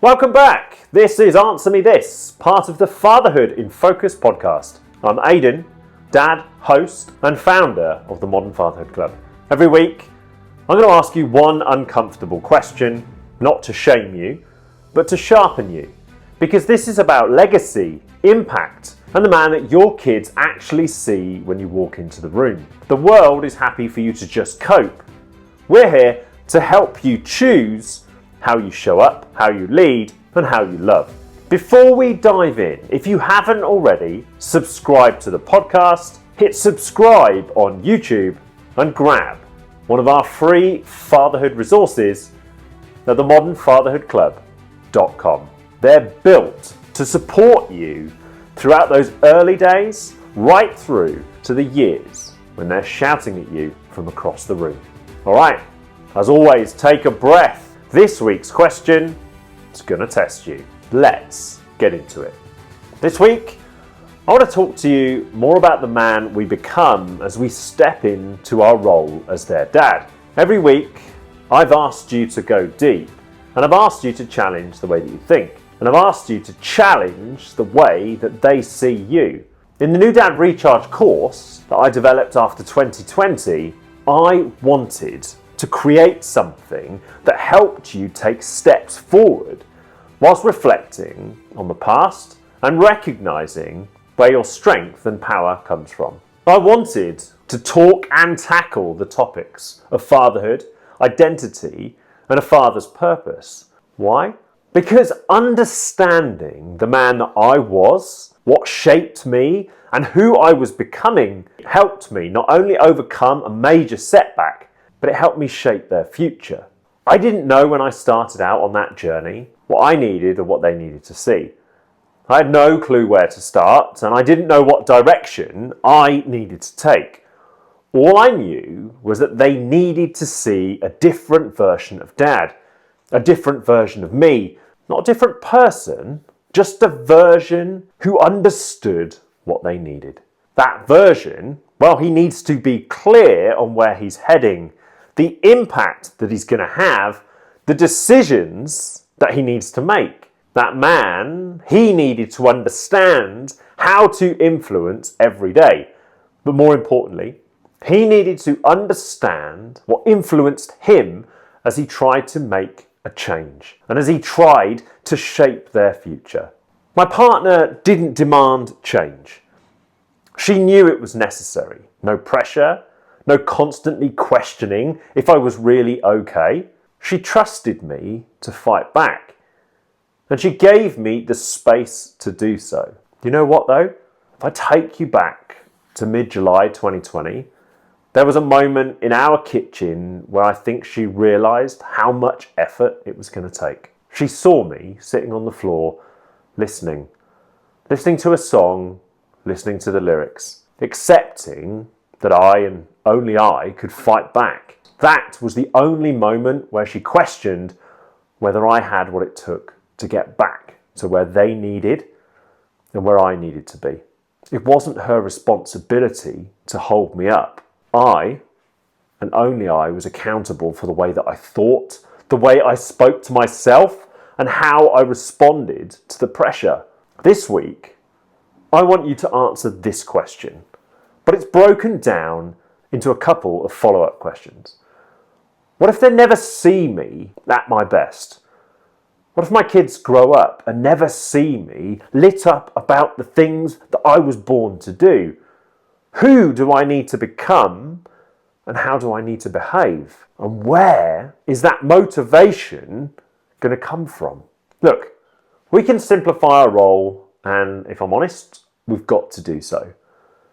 Welcome back. This is Answer Me This, part of the Fatherhood in Focus podcast. I'm Aidan, dad, host, and founder of the Modern Fatherhood Club. Every week, I'm going to ask you one uncomfortable question, not to shame you, but to sharpen you. Because this is about legacy, impact, and the man that your kids actually see when you walk into the room. The world is happy for you to just cope. We're here to help you choose how you show up, how you lead, and how you love. Before we dive in, if you haven't already, subscribe to the podcast, hit subscribe on YouTube, and grab one of our free fatherhood resources at themodernfatherhoodclub.com. They're built to support you throughout those early days, right through to the years when they're shouting at you from across the room. All right, as always, take a breath. This week's question is going to test you. Let's get into it. This week, I want to talk to you more about the man we become as we step into our role as their dad. Every week, I've asked you to go deep, and I've asked you to challenge the way that you think, and I've asked you to challenge the way that they see you. In the New Dad Recharge course that I developed after 2020, I wanted to create something that helped you take steps forward whilst reflecting on the past and recognizing where your strength and power comes from. I wanted to talk and tackle the topics of fatherhood, identity, and a father's purpose. Why? Because understanding the man that I was, what shaped me, and who I was becoming helped me not only overcome a major setback, but it helped me shape their future. I didn't know when I started out on that journey what I needed or what they needed to see. I had no clue where to start, and I didn't know what direction I needed to take. All I knew was that they needed to see a different version of Dad, a different version of me, not a different person, just a version who understood what they needed. That version, well, he needs to be clear on where he's heading, the impact that he's going to have, the decisions that he needs to make. That man, he needed to understand how to influence every day. But more importantly, he needed to understand what influenced him as he tried to make a change and as he tried to shape their future. My partner didn't demand change. She knew it was necessary. No pressure, no constantly questioning if I was really okay. She trusted me to fight back. And she gave me the space to do so. You know what though? If I take you back to mid-July 2020, there was a moment in our kitchen where I think she realised how much effort it was going to take. She saw me sitting on the floor, listening to a song, listening to the lyrics, accepting that I and only I could fight back. That was the only moment where she questioned whether I had what it took to get back to where they needed and where I needed to be. It wasn't her responsibility to hold me up. I, and only I, was accountable for the way that I thought, the way I spoke to myself, and how I responded to the pressure. This week, I want you to answer this question, but it's broken down into a couple of follow-up questions. What if they never see me at my best? What if my kids grow up and never see me lit up about the things that I was born to do? Who do I need to become and how do I need to behave? And where is that motivation going to come from? Look, we can simplify our role, and if I'm honest, we've got to do so.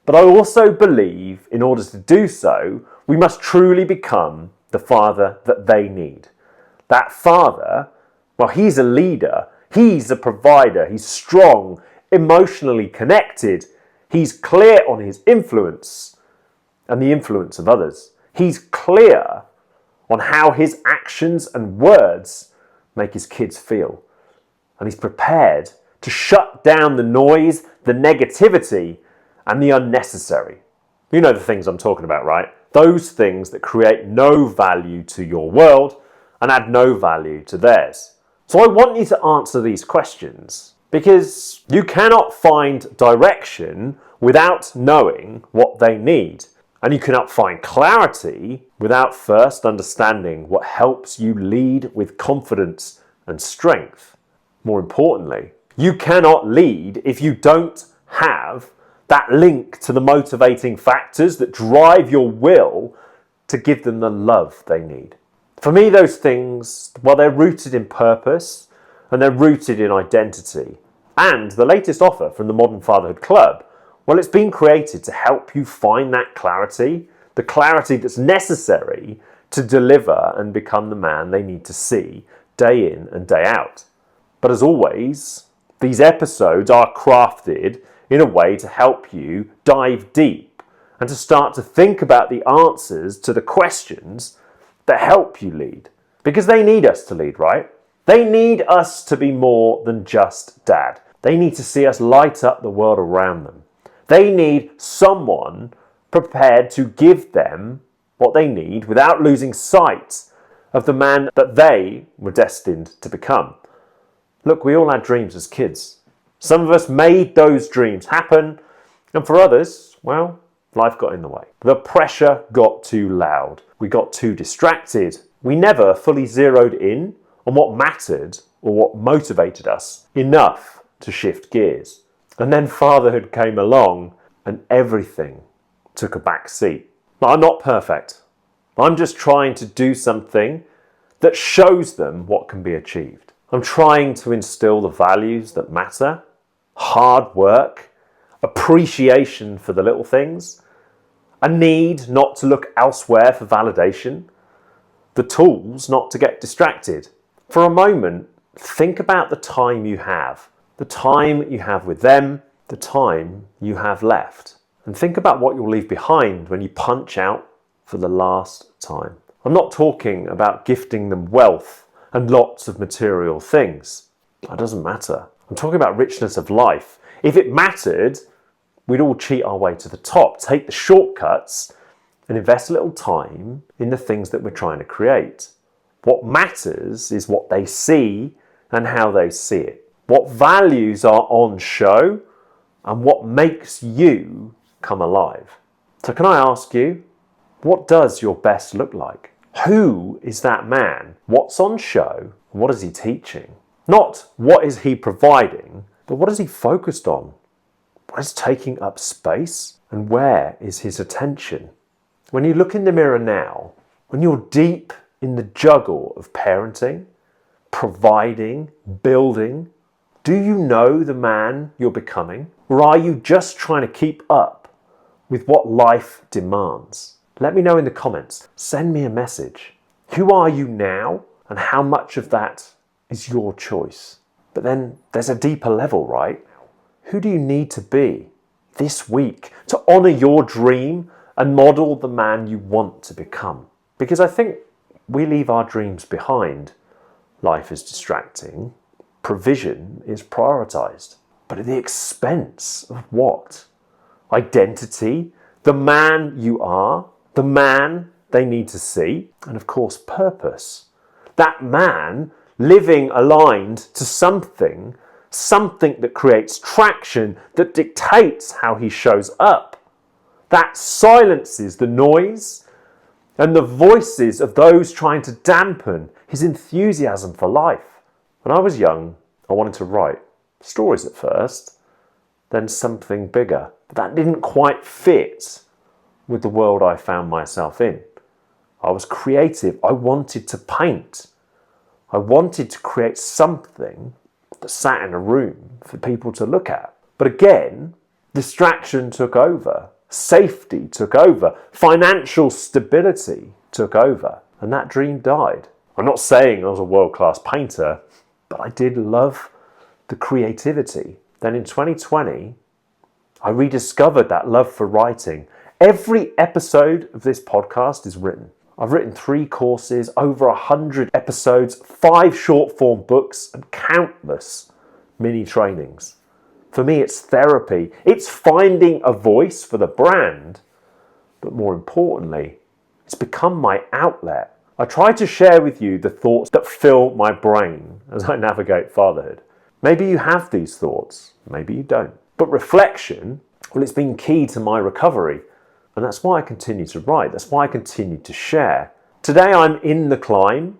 But I also believe in order to do so, we must truly become the father that they need. That father, well, he's a leader, he's a provider, he's strong, emotionally connected, he's clear on his influence and the influence of others. He's clear on how his actions and words make his kids feel. And he's prepared to shut down the noise, the negativity, and the unnecessary. You know the things I'm talking about, right? Those things that create no value to your world and add no value to theirs. So I want you to answer these questions, because you cannot find direction without knowing what they need. And you cannot find clarity without first understanding what helps you lead with confidence and strength. More importantly, you cannot lead if you don't have that link to the motivating factors that drive your will to give them the love they need. For me, those things, well, they're rooted in purpose and they're rooted in identity. And the latest offer from the Modern Fatherhood Club, well, it's been created to help you find that clarity, the clarity that's necessary to deliver and become the man they need to see day in and day out. But as always, these episodes are crafted in a way to help you dive deep and to start to think about the answers to the questions that help you lead. Because they need us to lead, right? They need us to be more than just dad. They need to see us light up the world around them. They need someone prepared to give them what they need without losing sight of the man that they were destined to become. Look, we all had dreams as kids. Some of us made those dreams happen, and for others, well, life got in the way. The pressure got too loud. We got too distracted. We never fully zeroed in on what mattered or what motivated us enough to shift gears. And then fatherhood came along and everything took a back seat. But I'm not perfect. I'm just trying to do something that shows them what can be achieved. I'm trying to instill the values that matter: hard work, appreciation for the little things, a need not to look elsewhere for validation, the tools not to get distracted. For a moment, think about the time you have with them, the time you have left. And think about what you'll leave behind when you punch out for the last time. I'm not talking about gifting them wealth and lots of material things. That doesn't matter. I'm talking about richness of life. If it mattered, we'd all cheat our way to the top, take the shortcuts, and invest a little time in the things that we're trying to create. What matters is what they see and how they see it. What values are on show and what makes you come alive. So can I ask you, what does your best look like? Who is that man? What's on show? What is he teaching? Not what is he providing, but what is he focused on? What is taking up space? And where is his attention? When you look in the mirror now, when you're deep in the juggle of parenting, providing, building, do you know the man you're becoming? Or are you just trying to keep up with what life demands? Let me know in the comments. Send me a message. Who are you now, and how much of that is your choice? But then there's a deeper level, right? Who do you need to be this week to honour your dream and model the man you want to become? Because I think we leave our dreams behind. Life is distracting. Provision is prioritised. But at the expense of what? Identity, the man you are, the man they need to see, and of course purpose. That man living aligned to something that creates traction, that dictates how he shows up, that silences the noise and the voices of those trying to dampen his enthusiasm for life. When I was young, I wanted to write stories at first, then something bigger. But that didn't quite fit with the world I found myself in. I was creative. I wanted to paint. I wanted to create something that sat in a room for people to look at. But again, distraction took over. Safety took over. Financial stability took over. And that dream died. I'm not saying I was a world-class painter, but I did love the creativity. Then in 2020, I rediscovered that love for writing. Every episode of this podcast is written. I've written 3 courses, over 100 episodes, 5 short-form books, and countless mini trainings. For me, it's therapy. It's finding a voice for the brand, but more importantly, it's become my outlet. I try to share with you the thoughts that fill my brain as I navigate fatherhood. Maybe you have these thoughts, maybe you don't. But reflection, well, it's been key to my recovery. And that's why I continue to write. That's why I continue to share. Today I'm in the climb,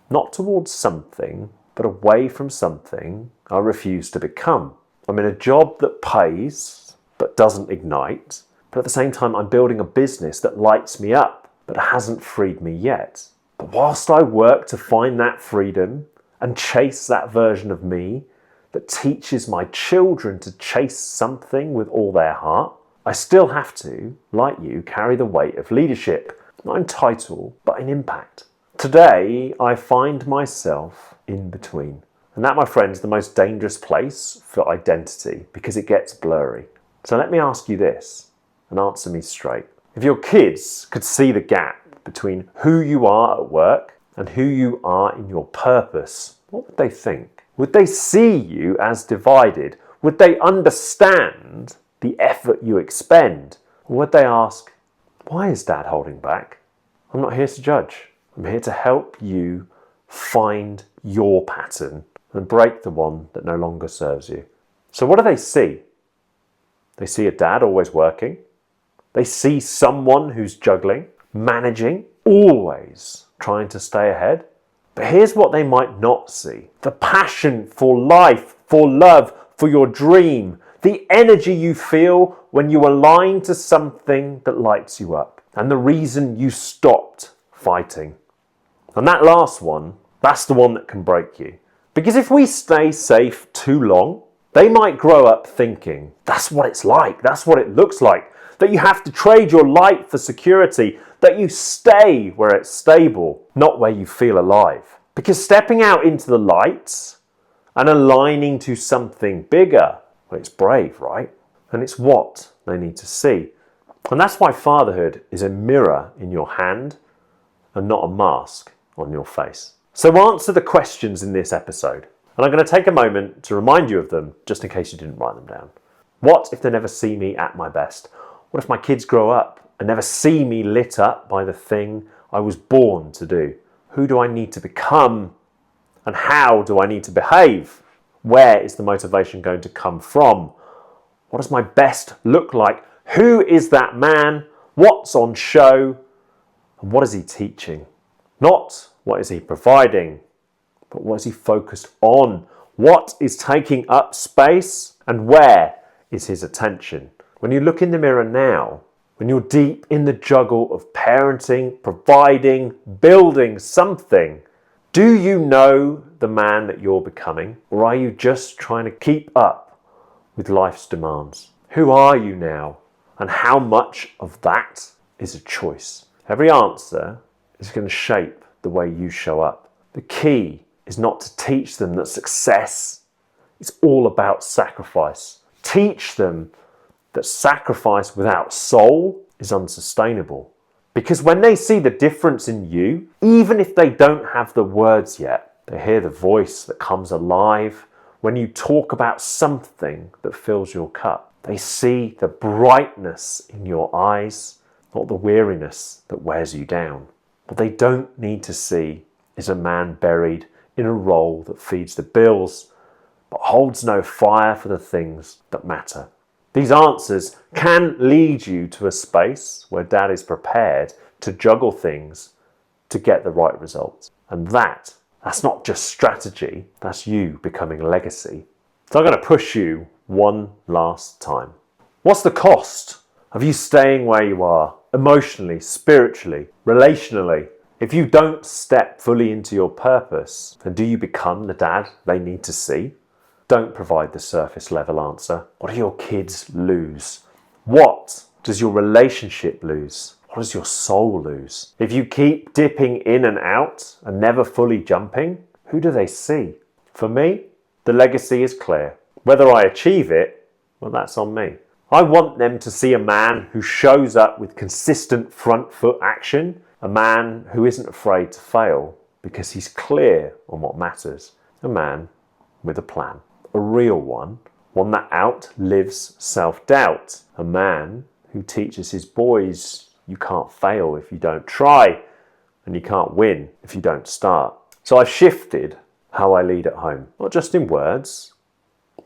not towards something, but away from something I refuse to become. I'm in a job that pays, but doesn't ignite. But at the same time, I'm building a business that lights me up, but hasn't freed me yet. But whilst I work to find that freedom and chase that version of me that teaches my children to chase something with all their heart, I still have to, like you, carry the weight of leadership, not in title, but in impact. Today, I find myself in between. And that, my friends, is the most dangerous place for identity because it gets blurry. So let me ask you this and answer me straight. If your kids could see the gap between who you are at work and who you are in your purpose, what would they think? Would they see you as divided? Would they understand the effort you expend? Or would they ask, why is Dad holding back? I'm not here to judge. I'm here to help you find your pattern and break the one that no longer serves you. So what do they see? They see a dad always working. They see someone who's juggling, managing, always trying to stay ahead. But here's what they might not see. The passion for life, for love, for your dream, the energy you feel when you align to something that lights you up, and the reason you stopped fighting. And that last one, that's the one that can break you. Because if we stay safe too long, they might grow up thinking, that's what it's like, that's what it looks like, that you have to trade your light for security, that you stay where it's stable, not where you feel alive. Because stepping out into the light and aligning to something bigger, well, it's brave, right? And it's what they need to see. And that's why fatherhood is a mirror in your hand and not a mask on your face. So answer the questions in this episode. And I'm going to take a moment to remind you of them, just in case you didn't write them down. What if they never see me at my best? What if my kids grow up and never see me lit up by the thing I was born to do? Who do I need to become? And how do I need to behave? Where is the motivation going to come from? What does my best look like? Who is that man? What's on show? And what is he teaching? Not what is he providing, but what is he focused on? What is taking up space? And where is his attention? When you look in the mirror now, when you're deep in the juggle of parenting, providing, building something, do you know the man that you're becoming? Or are you just trying to keep up with life's demands? Who are you now? And how much of that is a choice? Every answer is going to shape the way you show up. The key is not to teach them that success is all about sacrifice. Teach them that sacrifice without soul is unsustainable. Because when they see the difference in you, even if they don't have the words yet, they hear the voice that comes alive when you talk about something that fills your cup. They see the brightness in your eyes, not the weariness that wears you down. What they don't need to see is a man buried in a role that feeds the bills, but holds no fire for the things that matter. These answers can lead you to a space where dad is prepared to juggle things to get the right results. And that's not just strategy, that's you becoming legacy. So I'm going to push you one last time. What's the cost of you staying where you are, emotionally, spiritually, relationally? If you don't step fully into your purpose, then do you become the dad they need to see? Don't provide the surface level answer. What do your kids lose? What does your relationship lose? What does your soul lose? If you keep dipping in and out and never fully jumping, who do they see? For me, the legacy is clear. Whether I achieve it, well, that's on me. I want them to see a man who shows up with consistent front foot action, a man who isn't afraid to fail because he's clear on what matters, a man with a plan. A real one that outlives self-doubt, a man who teaches his boys you can't fail if you don't try, and you can't win if you don't start. So I've shifted how I lead at home, not just in words,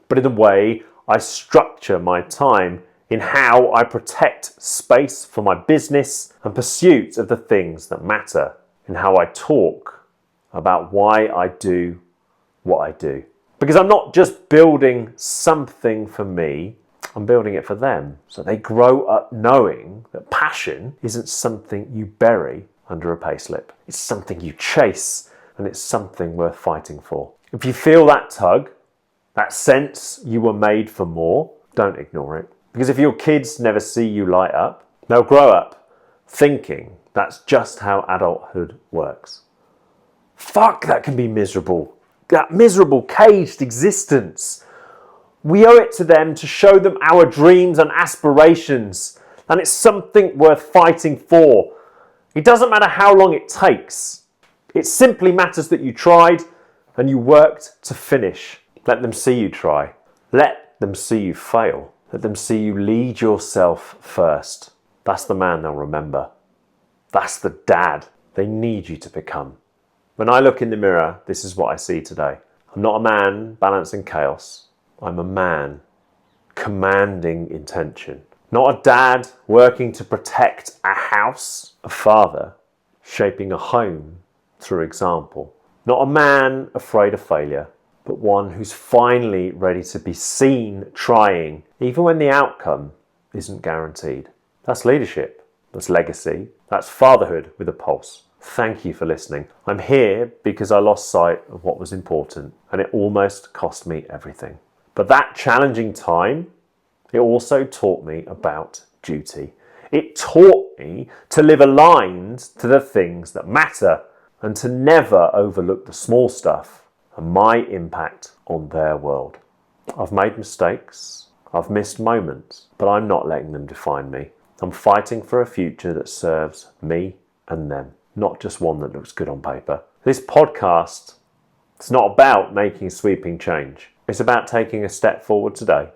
but in the way I structure my time, in how I protect space for my business and pursuit of the things that matter, in how I talk about why I do what I do. Because I'm not just building something for me, I'm building it for them. So they grow up knowing that passion isn't something you bury under a payslip. It's something you chase, and it's something worth fighting for. If you feel that tug, that sense you were made for more, don't ignore it. Because if your kids never see you light up, they'll grow up thinking that's just how adulthood works. Fuck, that can be miserable. That miserable, caged existence. We owe it to them to show them our dreams and aspirations, and it's something worth fighting for. It doesn't matter how long it takes. It simply matters that you tried and you worked to finish. Let them see you try. Let them see you fail. Let them see you lead yourself first. That's the man they'll remember. That's the dad they need you to become. When I look in the mirror, this is what I see today. I'm not a man balancing chaos. I'm a man commanding intention. Not a dad working to protect a house. A father shaping a home through example. Not a man afraid of failure, but one who's finally ready to be seen trying, even when the outcome isn't guaranteed. That's leadership. That's legacy. That's fatherhood with a pulse. Thank you for listening. I'm here because I lost sight of what was important, and it almost cost me everything. But that challenging time, it also taught me about duty. It taught me to live aligned to the things that matter and to never overlook the small stuff and my impact on their world. I've made mistakes, I've missed moments, but I'm not letting them define me. I'm fighting for a future that serves me and them, not just one that looks good on paper. This podcast, it's not about making sweeping change. It's about taking a step forward today,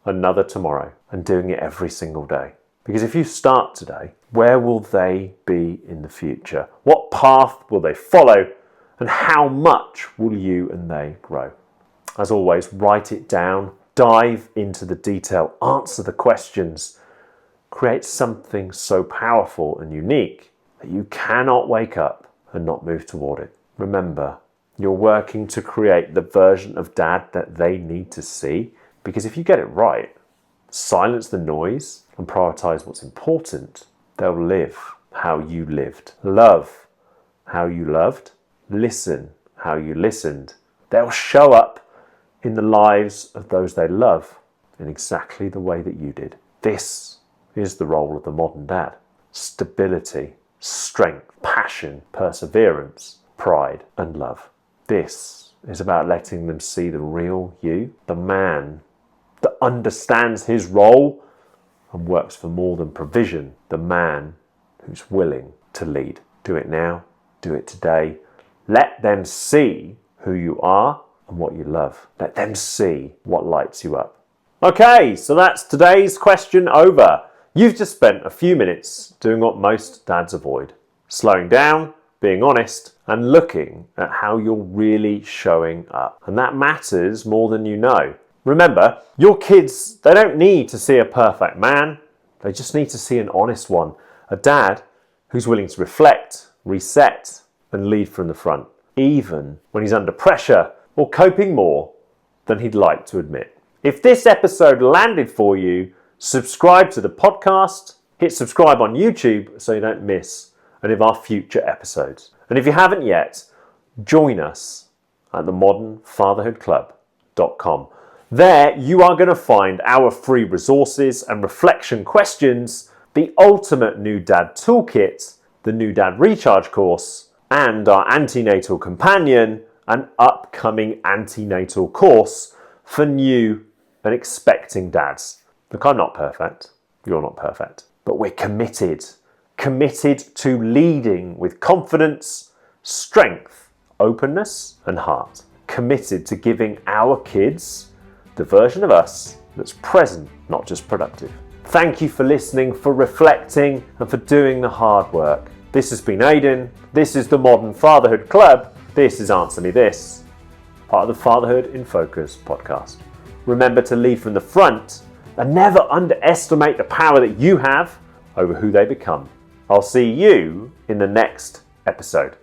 another tomorrow, and doing it every single day. Because if you start today, where will they be in the future? What path will they follow? And how much will you and they grow? As always, write it down, dive into the detail, answer the questions, create something so powerful and unique that you cannot wake up and not move toward it. Remember, you're working to create the version of dad that they need to see, because if you get it right, silence the noise and prioritize what's important, they'll live how you lived, love how you loved, listen how you listened. They'll show up in the lives of those they love in exactly the way that you did. This is the role of the modern dad. Stability, strength, passion, perseverance, pride, and love. This is about letting them see the real you, the man that understands his role and works for more than provision, the man who's willing to lead. Do it now, do it today. Let them see who you are and what you love. Let them see what lights you up. Okay, so that's today's question over. You've just spent a few minutes doing what most dads avoid. Slowing down, being honest, and looking at how you're really showing up. And that matters more than you know. Remember, your kids, they don't need to see a perfect man. They just need to see an honest one. A dad who's willing to reflect, reset, and lead from the front, even when he's under pressure or coping more than he'd like to admit. If this episode landed for you, subscribe to the podcast, hit subscribe on YouTube so you don't miss any of our future episodes. And if you haven't yet, join us at themodernfatherhoodclub.com. There you are going to find our free resources and reflection questions, the ultimate new dad toolkit, the new dad recharge course, and our antenatal companion, an upcoming antenatal course for new and expecting dads. Look, I'm not perfect. You're not perfect. But we're committed to leading with confidence, strength, openness, and heart. Committed to giving our kids the version of us that's present, not just productive. Thank you for listening, for reflecting, and for doing the hard work. This has been Aidan. This is the Modern Fatherhood Club. This is Answer Me This, part of the Fatherhood in Focus podcast. Remember to lead from the front and never underestimate the power that you have over who they become. I'll see you in the next episode.